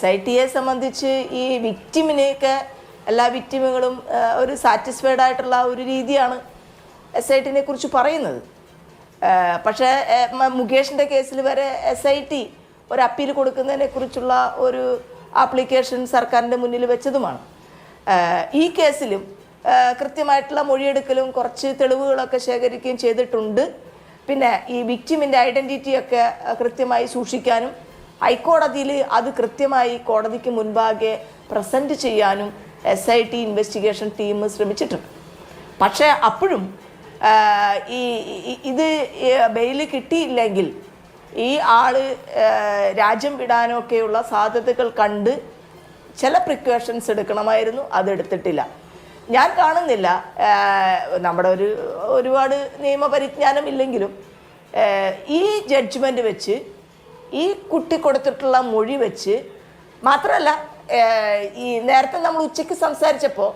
SITയെ സംബന്ധിച്ച് ഈ വിക്ടിമിനെയൊക്കെ എല്ലാ വിക്ടിമുകളും ഒരു സാറ്റിസ്ഫൈഡ് ആയിട്ടുള്ള ഒരു രീതിയാണ് SITനെ കുറിച്ച് പറയുന്നത്. പക്ഷേ മുകേഷിൻ്റെ കേസിൽ വരെ SIT ഒരു അപ്പീൽ കൊടുക്കുന്നതിനെ കുറിച്ചുള്ള ഒരു ആപ്ലിക്കേഷൻ സർക്കാരിൻ്റെ മുന്നിൽ വെച്ചതുമാണ്. ഈ കേസിലും കൃത്യമായിട്ടുള്ള മൊഴിയെടുക്കലും കുറച്ച് തെളിവുകളൊക്കെ ശേഖരിക്കുകയും ചെയ്തിട്ടുണ്ട്. പിന്നെ ഈ വിക്ടിമിൻ്റെ ഐഡൻറ്റിറ്റിയൊക്കെ കൃത്യമായി സൂക്ഷിക്കാനും ഹൈക്കോടതിയിൽ അത് കൃത്യമായി കോടതിക്ക് മുൻപാകെ പ്രസൻറ്റ് ചെയ്യാനും SIT ഇൻവെസ്റ്റിഗേഷൻ ടീം ശ്രമിച്ചിട്ടുണ്ട്. പക്ഷേ അപ്പോഴും ഇത് ബെയിൽ കിട്ടിയില്ലെങ്കിൽ ഈ ആള് രാജ്യം വിടാനൊക്കെയുള്ള സാധ്യതകൾ കണ്ട് ചില പ്രിക്കോഷൻസ് എടുക്കണമായിരുന്നു. അതെടുത്തിട്ടില്ല. ഞാൻ കാണുന്നില്ല, നമ്മുടെ ഒരുപാട് നിയമപരിജ്ഞാനം ഇല്ലെങ്കിലും ഈ ജഡ്ജ്മെൻ്റ് വെച്ച് ഈ കുട്ടി കൊടുത്തിട്ടുള്ള മൊഴി വെച്ച് മാത്രമല്ല, ഈ നേരത്തെ നമ്മൾ ഉച്ചയ്ക്ക് സംസാരിച്ചപ്പോൾ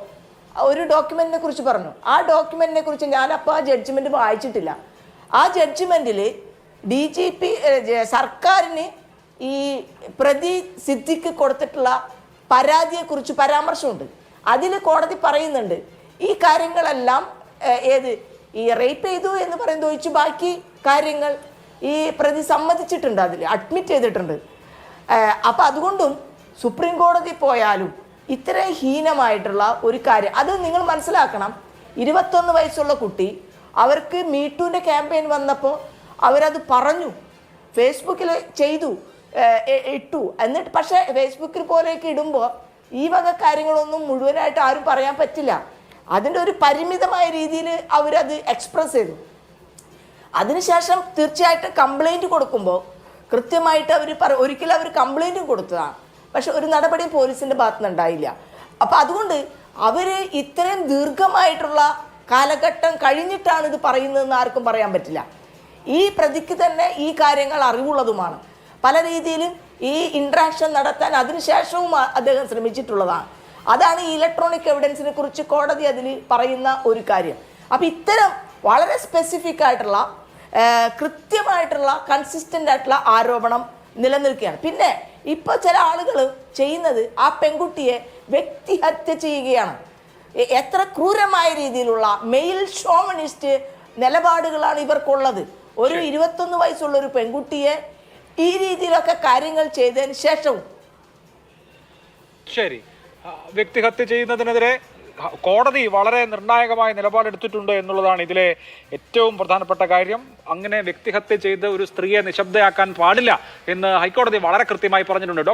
ഒരു ഡോക്യുമെൻറ്റിനെ കുറിച്ച് പറഞ്ഞു. ആ ഡോക്യുമെൻറ്റിനെ കുറിച്ച് ഞാനപ്പോൾ ആ ജഡ്ജ്മെൻറ്റ് വായിച്ചിട്ടില്ല. ആ ജഡ്ജ്മെൻറ്റിൽ DGP സർക്കാരിന് ഈ പ്രതി സിദ്ദിഖ് കൊടുത്തിട്ടുള്ള പരാതിയെക്കുറിച്ച് പരാമർശമുണ്ട്. അതിൽ കോടതി പറയുന്നുണ്ട് ഈ കാര്യങ്ങളെല്ലാം ഈ റേപ്പ് ചെയ്തു എന്ന് പറയുന്നത് ഒഴിച്ച് ബാക്കി കാര്യങ്ങൾ ഈ പ്രതി സമ്മതിച്ചിട്ടുണ്ട്, അതിൽ അഡ്മിറ്റ് ചെയ്തിട്ടുണ്ട്. അപ്പം അതുകൊണ്ടും സുപ്രീം കോടതി പോയാലും ഇത്രയും ഹീനമായിട്ടുള്ള ഒരു കാര്യം അത് നിങ്ങൾ മനസ്സിലാക്കണം. 21 വയസ്സുള്ള കുട്ടി, അവർക്ക് മീറ്റൂൻ്റെ ക്യാമ്പയിൻ വന്നപ്പോൾ അവരത് പറഞ്ഞു, ഫേസ്ബുക്കിൽ ചെയ്തു, ഇട്ടു. എന്നിട്ട് പക്ഷേ ഫേസ്ബുക്കിൽ പോലെയൊക്കെ ഇടുമ്പോൾ ഈ വക കാര്യങ്ങളൊന്നും മുഴുവനായിട്ട് ആരും പറയാൻ പറ്റില്ല. അതിൻ്റെ ഒരു പരിമിതമായ രീതിയിൽ അവരത് എക്സ്പ്രസ് ചെയ്തു. അതിനുശേഷം തീർച്ചയായിട്ടും കംപ്ലൈൻറ്റ് കൊടുക്കുമ്പോൾ കൃത്യമായിട്ട് ഒരിക്കലും അവർ കംപ്ലൈൻറ്റും കൊടുത്തതാണ്. പക്ഷെ ഒരു നടപടിയും പോലീസിൻ്റെ ഭാഗത്തുനിന്ന് ഉണ്ടായില്ല. അപ്പോൾ അതുകൊണ്ട് അവർ ഇത്രയും ദീർഘമായിട്ടുള്ള കാലഘട്ടം കഴിഞ്ഞിട്ടാണ് ഇത് പറയുന്നതെന്ന് ആർക്കും പറയാൻ പറ്റില്ല. ഈ പ്രതിക്ക് തന്നെ ഈ കാര്യങ്ങൾ അറിവുള്ളതുമാണ്. പല രീതിയിലും ഈ ഇൻട്രാക്ഷൻ നടത്താൻ അതിനുശേഷവും അദ്ദേഹം ശ്രമിച്ചിട്ടുള്ളതാണ്. അതാണ് ഈ ഇലക്ട്രോണിക് എവിഡൻസിനെ കുറിച്ച് കോടതി അതിൽ പറയുന്ന ഒരു കാര്യം. അപ്പം ഇത്തരം വളരെ സ്പെസിഫിക് ആയിട്ടുള്ള കൃത്യമായിട്ടുള്ള കൺസിസ്റ്റൻ്റ് ആയിട്ടുള്ള ആരോപണം നിലനിൽക്കുകയാണ്. പിന്നെ ഇപ്പോൾ ചില ആളുകൾ ചെയ്യുന്നത് ആ പെൺകുട്ടിയെ വ്യക്തിഹത്യ ചെയ്യുകയാണ്. എത്ര ക്രൂരമായ രീതിയിലുള്ള മെയിൽ ഷോവനിസ്റ്റ് നിലപാടുകളാണ് ഇവർക്കുള്ളത്. ഒരു 21 വയസ്സുള്ള ഒരു പെൺകുട്ടിയെ ഈ രീതിയിലൊക്കെ കാര്യങ്ങൾ ചെയ്തതിന് ശേഷവും ശരി വ്യക്തിഹത്യ ചെയ്യുന്നതിനെതിരെ കോടതി വളരെ നിർണായകമായ നിലപാടെടുത്തിട്ടുണ്ട് എന്നുള്ളതാണ് ഇതിലെ ഏറ്റവും പ്രധാനപ്പെട്ട കാര്യം. അങ്ങനെ വ്യക്തിഹത്യ ചെയ്ത് ഒരു സ്ത്രീയെ നിശബ്ദയാക്കാൻ പാടില്ല എന്ന് ഹൈക്കോടതി വളരെ കൃത്യമായി പറഞ്ഞിട്ടുണ്ട്.